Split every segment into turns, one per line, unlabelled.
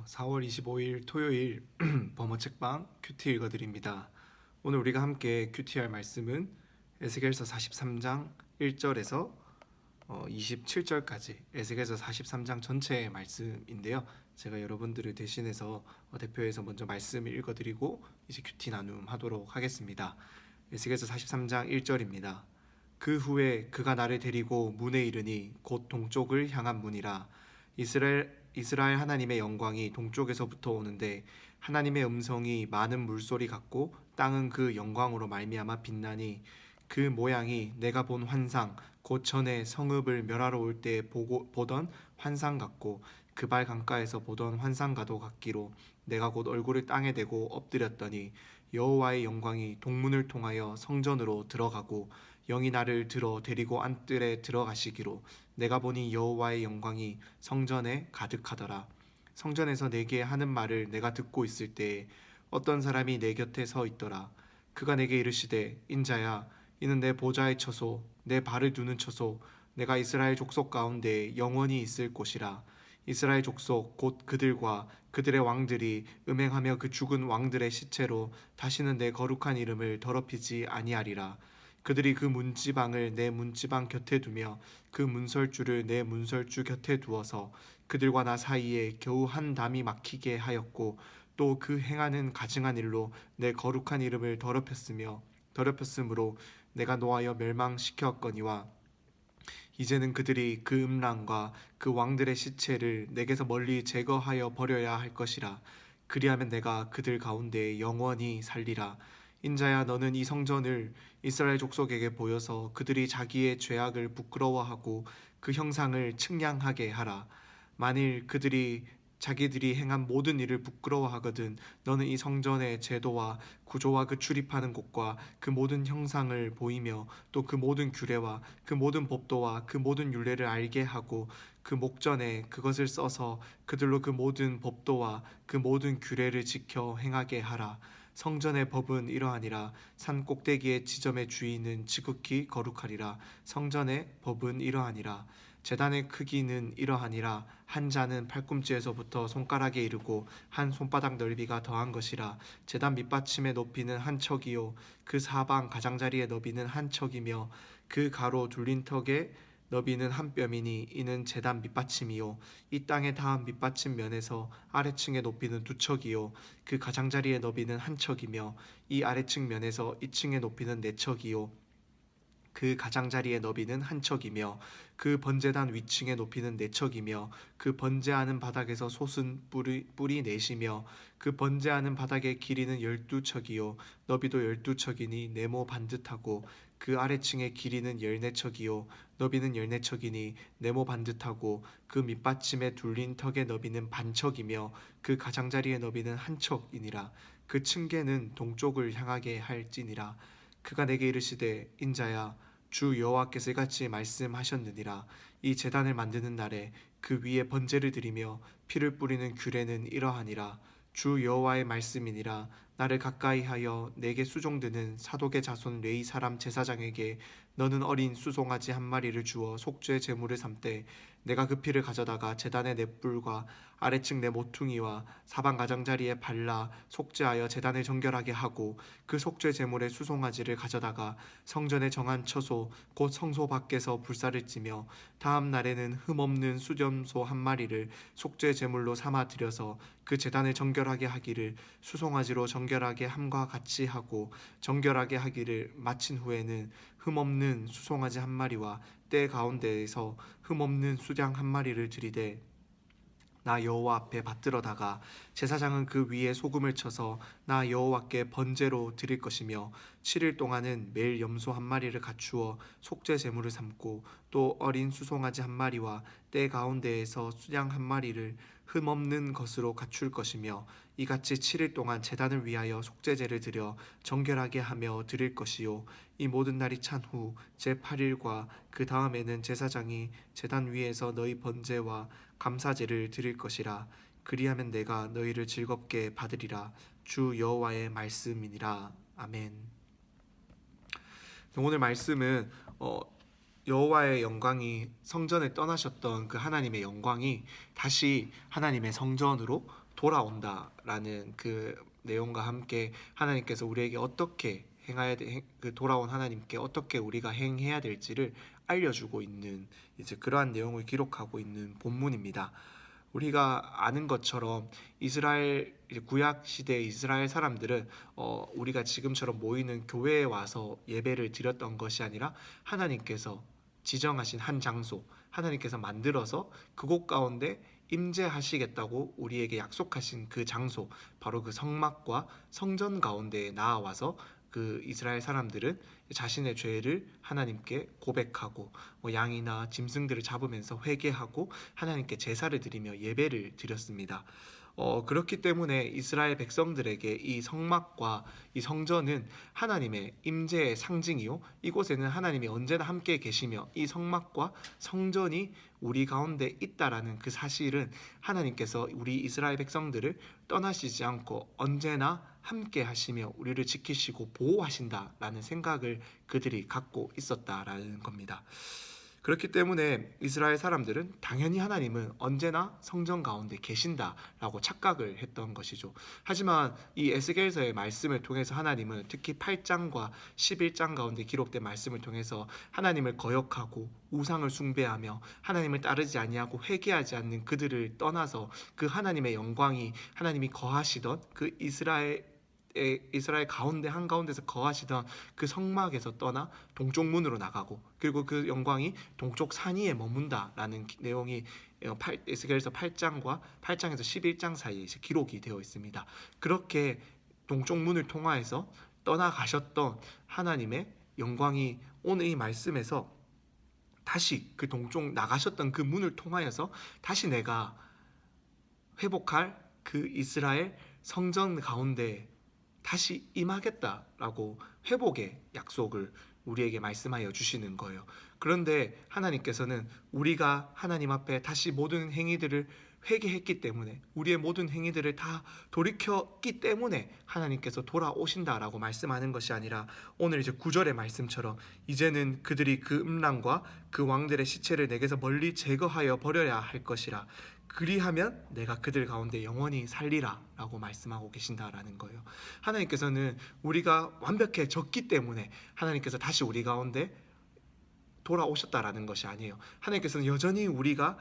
4월 25일 토요일 범어 책방 큐티 읽어드립니다. 오늘 우리가 함께 큐티할 말씀은 에스겔서 43장 1절에서 27절까지 에스겔서 43장 전체의 말씀인데요. 제가 여러분들을 대신해서 대표해서 먼저 말씀을 읽어드리고 이제 큐티 나눔하도록 하겠습니다. 에스겔서 43장 1절입니다. 그 후에 그가 나를 데리고 문에 이르니 곧 동쪽을 향한 문이라. 이스라엘 하나님의 영광이 동쪽에서부터 오는데 하나님의 음성이 많은 물소리 같고 땅은 그 영광으로 말미암아 빛나니 그 모양이 내가 본 환상 곧 전에 성읍을 멸하러 올 때 보던 환상 같고 그발 강가에서 보던 환상과도 같기로 내가 곧 얼굴을 땅에 대고 엎드렸더니 여호와의 영광이 동문을 통하여 성전으로 들어가고 영이 나를 들어 데리고 안뜰에 들어가시기로 내가 보니 여호와의 영광이 성전에 가득하더라. 성전에서 내게 하는 말을 내가 듣고 있을 때에 어떤 사람이 내 곁에 서 있더라. 그가 내게 이르시되 인자야 이는 내 보좌의 처소 내 발을 두는 처소 내가 이스라엘 족속 가운데 영원히 있을 곳이라. 이스라엘 족속 곧 그들과 그들의 왕들이 음행하며 그 죽은 왕들의 시체로 다시는 내 거룩한 이름을 더럽히지 아니하리라. 그들이 그 문지방을 내 문지방 곁에 두며 그 문설주를 내 문설주 곁에 두어서 그들과 나 사이에 겨우 한 담이 막히게 하였고 또 그 행하는 가증한 일로 내 거룩한 이름을 더럽혔으므로 내가 노하여 멸망시켰거니와 이제는 그들이 그 음란과 그 왕들의 시체를 내게서 멀리 제거하여 버려야 할 것이라. 그리하면 내가 그들 가운데 영원히 살리라. 인자야 너는 이 성전을 이스라엘 족속에게 보여서 그들이 자기의 죄악을 부끄러워하고 그 형상을 측량하게 하라. 만일 그들이 자기들이 행한 모든 일을 부끄러워하거든 너는 이 성전의 제도와 구조와 그 출입하는 곳과 그 모든 형상을 보이며 또 그 모든 규례와 그 모든 법도와 그 모든 율례를 알게 하고 그 목전에 그것을 써서 그들로 그 모든 법도와 그 모든 규례를 지켜 행하게 하라. 성전의 법은 이러하니라. 산 꼭대기의 지점의 주인은 지극히 거룩하리라. 성전의 법은 이러하니라. 제단의 크기는 이러하니라. 한 자는 팔꿈치에서부터 손가락에 이르고 한 손바닥 넓이가 더한 것이라. 제단 밑받침의 높이는 한 척이요 그 사방 가장자리의 너비는 한 척이며 그 가로 둘린 턱의 너비는 한 뼘이니 이는 제단 밑받침이요 이 땅에 닿은 밑받침 면에서 아래층의 높이는 두 척이요 그 가장자리의 너비는 한 척이며 이 아래층 면에서 이 층의 높이는 네 척이요 그 가장자리의 너비는 한 척이며 그 번제단 위층의 높이는 네 척이며 그 번제하는 바닥에서 솟은 뿔이 넷이며 그 번제하는 바닥의 길이는 12척이요 너비도 12척이니 네모 반듯하고 그 아래층의 길이는 14척이요 너비는 14척이니 네모 반듯하고 그 밑받침에 둘린 턱의 너비는 반척이며 그 가장자리의 너비는 한 척이니라. 그 층계는 동쪽을 향하게 할지니라. 그가 내게 이르시되 인자야 주 여호와께서 이같이 말씀하셨느니라. 이 제단을 만드는 날에 그 위에 번제를 드리며 피를 뿌리는 규례는 이러하니라. 주 여호와의 말씀이니라. 나를 가까이하여 내게 수종드는 사독의 자손 레위 사람 제사장에게 너는 어린 수송아지 한 마리를 주어 속죄 제물을 삼되 내가 그 피를 가져다가 제단의 넷불과 아래층 내 모퉁이와 사방 가장자리에 발라 속죄하여 제단을 정결하게 하고 그 속죄 제물의 수송아지를 가져다가 성전의 정한 처소 곧 성소 밖에서 불사를 찌며 다음 날에는 흠없는 수염소 한 마리를 속죄 제물로 삼아 드려서 그 제단을 정결하게 하기를 수송아지로 정결하게 함과 같이 하고 정결하게 하기를 마친 후에는 흠없는 수송아지 한 마리와 때 가운데에서 흠없는 수장 한 마리를 들이되 나 여호와 앞에 받들어다가 제사장은 그 위에 소금을 쳐서 나 여호와께 번제로 드릴 것이며 7일 동안은 매일 염소 한 마리를 갖추어 속죄 제물을 삼고 또 어린 수송아지 한 마리와 때 가운데에서 수양 한 마리를 흠없는 것으로 갖출 것이며 이같이 7일 동안 제단을 위하여 속죄제를 드려 정결하게 하며 드릴 것이요 이 모든 날이 찬 후 제8일과 그 다음에는 제사장이 제단 위에서 너희 번제와 감사제를 드릴 것이라. 그리하면 내가 너희를 즐겁게 받으리라. 주 여호와의 말씀이니라. 아멘. 오늘 말씀은 여호와의 영광이 성전에 떠나셨던 그 하나님의 영광이 다시 하나님의 성전으로 돌아온다라는 그 내용과 함께 하나님께서 우리에게 어떻게 그 돌아온 하나님께 어떻게 우리가 행해야 될지를 알려주고 있는 이제 그러한 내용을 기록하고 있는 본문입니다. 우리가 아는 것처럼 이스라엘 구약 시대 이스라엘 사람들은 우리가 지금처럼 모이는 교회에 와서 예배를 드렸던 것이 아니라 하나님께서 지정하신 한 장소, 하나님께서 만들어서 그곳 가운데 임재하시겠다고 우리에게 약속하신 그 장소, 바로 그 성막과 성전 가운데에 나아와서 그 이스라엘 사람들은 자신의 죄를 하나님께 고백하고 양이나 짐승들을 잡으면서 회개하고 하나님께 제사를 드리며 예배를 드렸습니다. 그렇기 때문에 이스라엘 백성들에게 이 성막과 이 성전은 하나님의 임재의 상징이요, 이곳에는 하나님이 언제나 함께 계시며 이 성막과 성전이 우리 가운데 있다라는 그 사실은 하나님께서 우리 이스라엘 백성들을 떠나시지 않고 언제나 함께 하시며 우리를 지키시고 보호하신다라는 생각을 그들이 갖고 있었다라는 겁니다. 그렇기 때문에 이스라엘 사람들은 당연히 하나님은 언제나 성전 가운데 계신다라고 착각을 했던 것이죠. 하지만 이 에스겔서의 말씀을 통해서 하나님은 특히 8장과 11장 가운데 기록된 말씀을 통해서 하나님을 거역하고 우상을 숭배하며 하나님을 따르지 아니하고 회개하지 않는 그들을 떠나서 그 하나님의 영광이 하나님이 거하시던 그 이스라엘 가운데 한가운데서 거하시던 그 성막에서 떠나 동쪽 문으로 나가고, 그리고 그 영광이 동쪽 산 위에 머문다라는 내용이 에스겔서 8장과 8장에서 11장 사이에 기록이 되어 있습니다. 그렇게 동쪽 문을 통하여서 떠나가셨던 하나님의 영광이 오늘 이 말씀에서 다시 그 동쪽 나가셨던 그 문을 통하여서 다시 내가 회복할 그 이스라엘 성전 가운데 다시 임하겠다라고 회복의 약속을 우리에게 말씀하여 주시는 거예요. 그런데 하나님께서는 우리가 하나님 앞에 다시 모든 행위들을 회개했기 때문에, 우리의 모든 행위들을 다 돌이켰기 때문에 하나님께서 돌아오신다라고 말씀하는 것이 아니라, 오늘 이제 9절의 말씀처럼 이제는 그들이 그 음란과 그 왕들의 시체를 내게서 멀리 제거하여 버려야 할 것이라, 그리하면 내가 그들 가운데 영원히 살리라 라고 말씀하고 계신다라는 거예요. 하나님께서는 우리가 완벽해졌기 때문에 하나님께서 다시 우리 가운데 돌아오셨다라는 것이 아니에요. 하나님께서는 여전히 우리가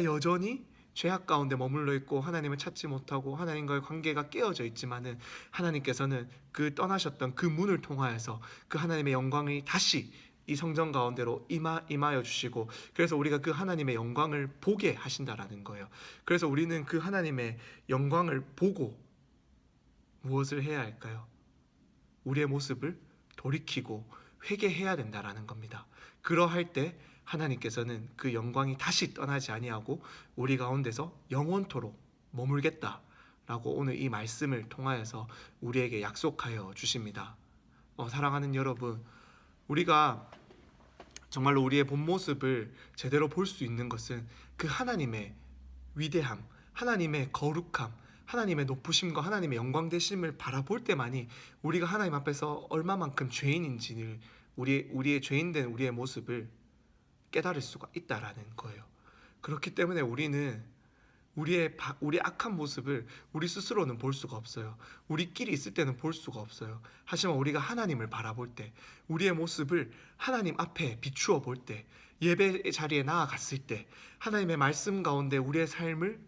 여전히 죄악 가운데 머물러 있고 하나님을 찾지 못하고 하나님과의 관계가 깨어져 있지만은, 하나님께서는 그 떠나셨던 그 문을 통하여서 그 하나님의 영광이 다시 이 성전 가운데로 임하여 주시고, 그래서 우리가 그 하나님의 영광을 보게 하신다라는 거예요. 그래서 우리는 그 하나님의 영광을 보고 무엇을 해야 할까요? 우리의 모습을 돌이키고 회개해야 된다라는 겁니다. 그러할 때 하나님께서는 그 영광이 다시 떠나지 아니하고 우리 가운데서 영원토록 머물겠다라고 오늘 이 말씀을 통하여서 우리에게 약속하여 주십니다. 사랑하는 여러분, 우리가 정말로 우리의 본 모습을 제대로 볼 수 있는 것은 그 하나님의 위대함, 하나님의 거룩함, 하나님의 높으심과 하나님의 영광되심을 바라볼 때만이 우리가 하나님 앞에서 얼마만큼 죄인인지를, 우리의 죄인된 우리의 모습을 깨달을 수가 있다라는 거예요. 그렇기 때문에 우리는 우리의 악한 모습을 우리 스스로는 볼 수가 없어요. 우리끼리 있을 때는 볼 수가 없어요. 하지만 우리가 하나님을 바라볼 때, 우리의 모습을 하나님 앞에 비추어 볼 때, 예배 자리에 나아갔을 때, 하나님의 말씀 가운데 우리의 삶을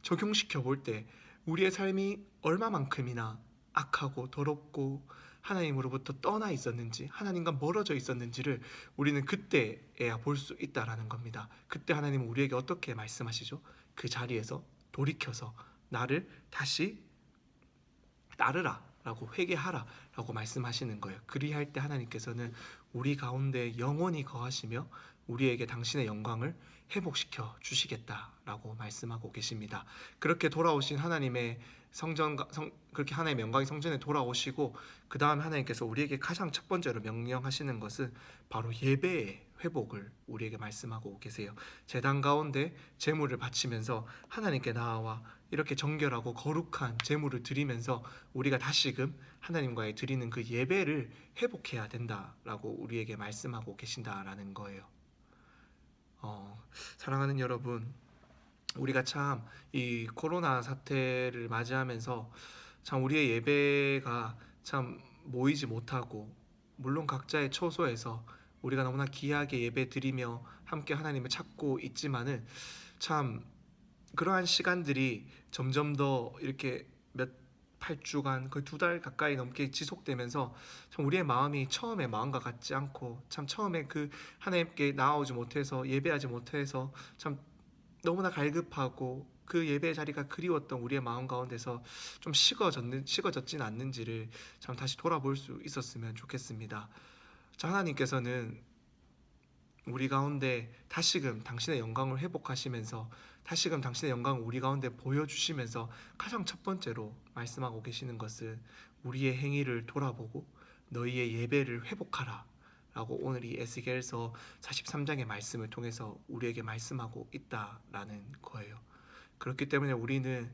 적용시켜 볼 때, 우리의 삶이 얼마만큼이나 악하고 더럽고 하나님으로부터 떠나 있었는지, 하나님과 멀어져 있었는지를 우리는 그때에야 볼 수 있다라는 겁니다. 그때 하나님은 우리에게 어떻게 말씀하시죠? 그 자리에서 돌이켜서 나를 다시 따르라 라고, 회개하라 라고 말씀하시는 거예요. 그리할 때 하나님께서는 우리 가운데 영원히 거하시며 우리에게 당신의 영광을 회복시켜 주시겠다라고 말씀하고 계십니다. 그렇게 돌아오신 하나님의 그렇게 하나님의 영광이 성전에 돌아오시고, 그 다음 하나님께서 우리에게 가장 첫 번째로 명령하시는 것은 바로 예배의 회복을 우리에게 말씀하고 계세요. 제단 가운데 제물을 바치면서 하나님께 나아와 이렇게 정결하고 거룩한 제물을 드리면서 우리가 다시금 하나님과의 드리는 그 예배를 회복해야 된다라고 우리에게 말씀하고 계신다라는 거예요. 사랑하는 여러분, 우리가 참 이 코로나 사태를 맞이하면서 참 우리의 예배가 참 모이지 못하고, 물론 각자의 처소에서 우리가 너무나 귀하게 예배 드리며 함께 하나님을 찾고 있지만은, 참 그러한 시간들이 점점 더 이렇게 몇 8주간 거의 2달 가까이 넘게 지속되면서 참 우리의 마음이 처음에 마음과 같지 않고, 참 처음에 그 하나님께 나아오지 못해서 예배하지 못해서 참 너무나 갈급하고 그 예배 자리가 그리웠던 우리의 마음 가운데서 좀 식어졌진 않는지를 참 다시 돌아볼 수 있었으면 좋겠습니다. 자, 하나님께서는 우리 가운데 다시금 당신의 영광을 회복하시면서, 다시금 당신의 영광을 우리 가운데 보여주시면서 가장 첫 번째로 말씀하고 계시는 것은 우리의 행위를 돌아보고 너희의 예배를 회복하라 라고 오늘 이 에스겔서 43장의 말씀을 통해서 우리에게 말씀하고 있다라는 거예요. 그렇기 때문에 우리는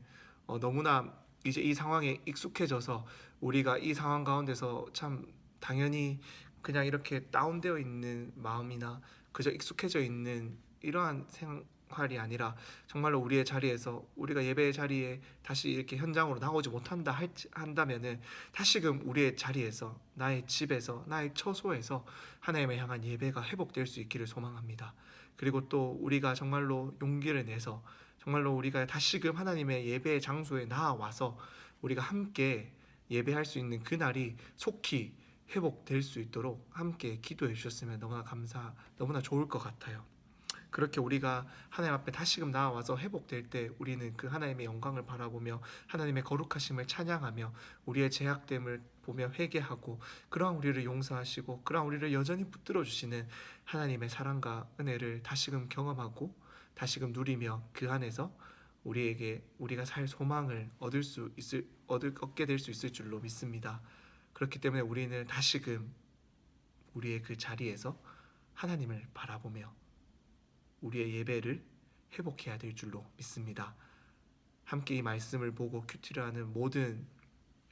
너무나 이제 이 상황에 익숙해져서 우리가 이 상황 가운데서 참 당연히 그냥 이렇게 다운되어 있는 마음이나 그저 익숙해져 있는 이러한 생활이 아니라, 정말로 우리의 자리에서, 우리가 예배의 자리에 다시 이렇게 현장으로 나오지 한다면은 다시금 우리의 자리에서, 나의 집에서, 나의 처소에서 하나님을 향한 예배가 회복될 수 있기를 소망합니다. 그리고 또 우리가 정말로 용기를 내서 정말로 우리가 다시금 하나님의 예배의 장소에 나와서 우리가 함께 예배할 수 있는 그날이 속히 회복될 수 있도록 함께 기도해 주셨으면 너무나 좋을 것 같아요. 그렇게 우리가 하나님 앞에 다시금 나와서 회복될 때 우리는 그 하나님의 영광을 바라보며 하나님의 거룩하심을 찬양하며 우리의 죄악됨을 보며 회개하고, 그러한 우리를 용서하시고 그러한 우리를 여전히 붙들어 주시는 하나님의 사랑과 은혜를 다시금 경험하고 다시금 누리며 그 안에서 우리가 살 소망을 얻게 될 수 있을 줄로 믿습니다. 그렇기 때문에 우리는 다시금 우리의 그 자리에서 하나님을 바라보며 우리의 예배를 회복해야 될 줄로 믿습니다. 함께 이 말씀을 보고 큐티를 하는 모든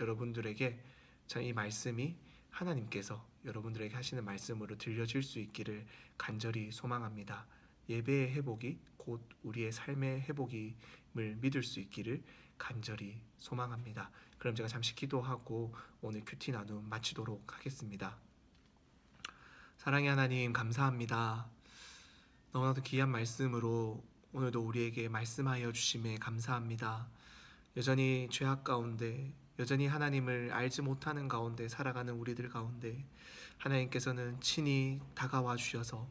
여러분들에게 참 이 말씀이 하나님께서 여러분들에게 하시는 말씀으로 들려질 수 있기를 간절히 소망합니다. 예배의 회복이 곧 우리의 삶의 회복임을 믿을 수 있기를 간절히 소망합니다. 그럼 제가 잠시 기도하고 오늘 큐티 나눔 마치도록 하겠습니다. 사랑의 하나님, 감사합니다. 너무나도 귀한 말씀으로 오늘도 우리에게 말씀하여 주심에 감사합니다. 여전히 죄악 가운데, 여전히 하나님을 알지 못하는 가운데 살아가는 우리들 가운데 하나님께서는 친히 다가와 주셔서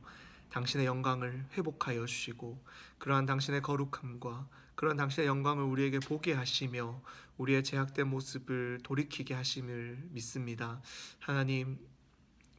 당신의 영광을 회복하여 주시고, 그러한 당신의 거룩함과 그런 당신의 영광을 우리에게 보게 하시며 우리의 죄악된 모습을 돌이키게 하심을 믿습니다. 하나님,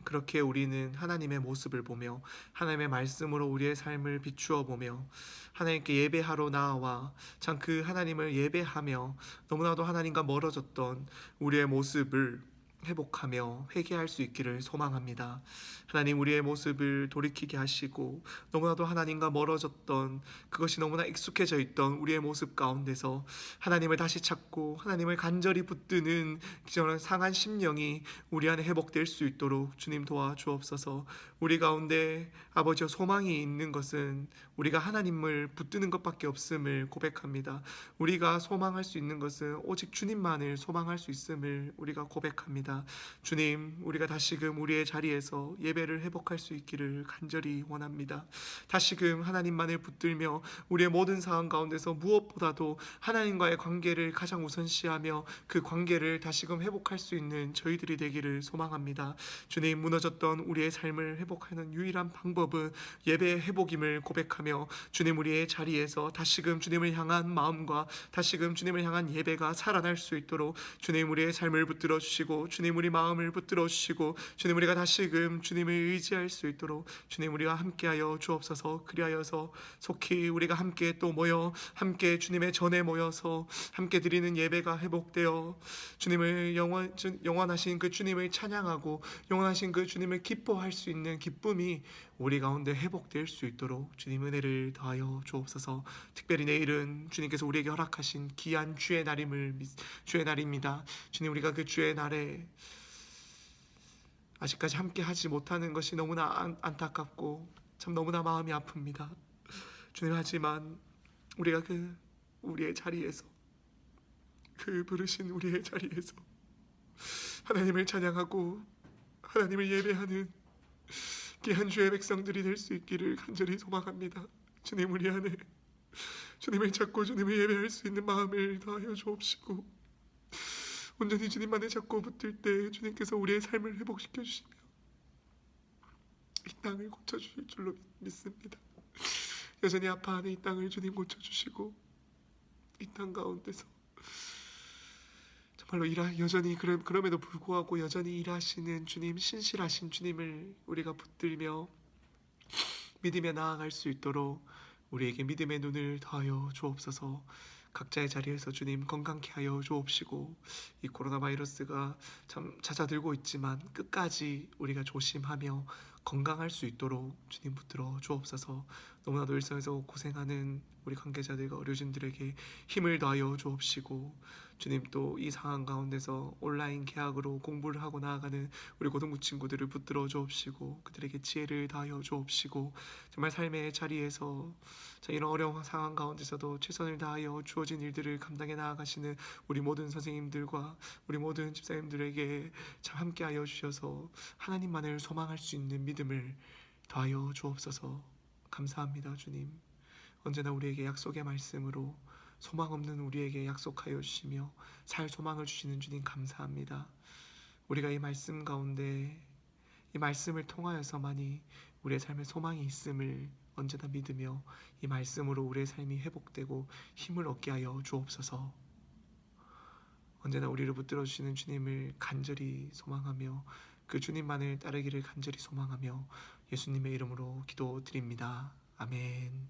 그렇게 우리는 하나님의 모습을 보며 하나님의 말씀으로 우리의 삶을 비추어 보며 하나님께 예배하러 나와 참 그 하나님을 예배하며 너무나도 하나님과 멀어졌던 우리의 모습을 회복하며 회개할 수 있기를 소망합니다. 하나님, 우리의 모습을 돌이키게 하시고 너무나도 하나님과 멀어졌던, 그것이 너무나 익숙해져 있던 우리의 모습 가운데서 하나님을 다시 찾고 하나님을 간절히 붙드는 저런 상한 심령이 우리 안에 회복될 수 있도록 주님 도와주옵소서. 우리 가운데 아버지여 소망이 있는 것은 우리가 하나님을 붙드는 것밖에 없음을 고백합니다. 우리가 소망할 수 있는 것은 오직 주님만을 소망할 수 있음을 우리가 고백합니다. 주님, 우리가 다시금 우리의 자리에서 예배를 회복할 수 있기를 간절히 원합니다. 다시금 하나님만을 붙들며 우리의 모든 상황 가운데서 무엇보다도 하나님과의 관계를 가장 우선시하며 그 관계를 다시금 회복할 수 있는 저희들이 되기를 소망합니다. 주님, 무너졌던 우리의 삶을 회복하는 유일한 방법은 예배의 회복임을 고백하며 주님, 우리의 자리에서 다시금 주님을 향한 마음과 다시금 주님을 향한 예배가 살아날 수 있도록 주님, 우리의 삶을 붙들어 주시고 주님, 우리 마음을 붙들어 주시고 주님, 우리가 다시금 주님을 의지할 수 있도록 주님, 우리와 함께하여 주옵소서. 그리하여서 속히 우리가 함께 또 모여 함께 주님의 전에 모여서 함께 드리는 예배가 회복되어 주님을 영원하신 그 주님을 찬양하고 영원하신 그 주님을 기뻐할 수 있는 기쁨이 우리 가운데 회복될 수 있도록 주님 은혜를 더하여 주옵소서. 특별히 내일은 주님께서 우리에게 허락하신 귀한 주의 날입니다. 주님, 우리가 그 주의 날에 아직까지 함께 하지 못하는 것이 너무나 안타깝고 참 너무나 마음이 아픕니다. 주님, 하지만 우리가 우리의 자리에서, 부르신 우리의 자리에서 하나님을 찬양하고 하나님을 예배하는 귀한 주의 백성들이 될 수 있기를 간절히 소망합니다. 주님, 우리 안에 주님을 찾고 주님을 예배할 수 있는 마음을 더하여 주옵시고, 온전히 주님만을 찾고 붙들 때 주님께서 우리의 삶을 회복시켜 주시며 이 땅을 고쳐주실 줄로 믿습니다. 여전히 아파하는 이 땅을 주님 고쳐주시고, 이 땅 가운데서 정말로 여전히 그럼에도 불구하고 여전히 일하시는 주님, 신실하신 주님을 우리가 붙들며 믿으며 나아갈 수 있도록 우리에게 믿음의 눈을 더하여 주옵소서. 각자의 자리에서 주님 건강케 하여 주옵시고, 이 코로나 바이러스가 참 찾아들고 있지만 끝까지 우리가 조심하며 건강할 수 있도록 주님 붙들어 주옵소서. 너무나도 일상에서 고생하는 우리 관계자들과 의료진들에게 힘을 더하여 주옵시고, 주님 또 이 상황 가운데서 온라인 개학으로 공부를 하고 나아가는 우리 고등부 친구들을 붙들어 주옵시고, 그들에게 지혜를 더하여 주옵시고, 정말 삶의 자리에서 이런 어려운 상황 가운데서도 최선을 다하여 주어진 일들을 감당해 나아가시는 우리 모든 선생님들과 우리 모든 집사님들에게 참 함께하여 주셔서 하나님만을 소망할 수 있는 믿음을 더하여 주옵소서. 감사합니다. 주님, 언제나 우리에게 약속의 말씀으로 소망 없는 우리에게 약속하여 주시며 살 소망을 주시는 주님, 감사합니다. 우리가 이 말씀 가운데 이 말씀을 통하여서만이 우리의 삶에 소망이 있음을 언제나 믿으며 이 말씀으로 우리의 삶이 회복되고 힘을 얻게 하여 주옵소서. 언제나 우리를 붙들어 주시는 주님을 간절히 소망하며 그 주님만을 따르기를 간절히 소망하며 예수님의 이름으로 기도드립니다. 아멘.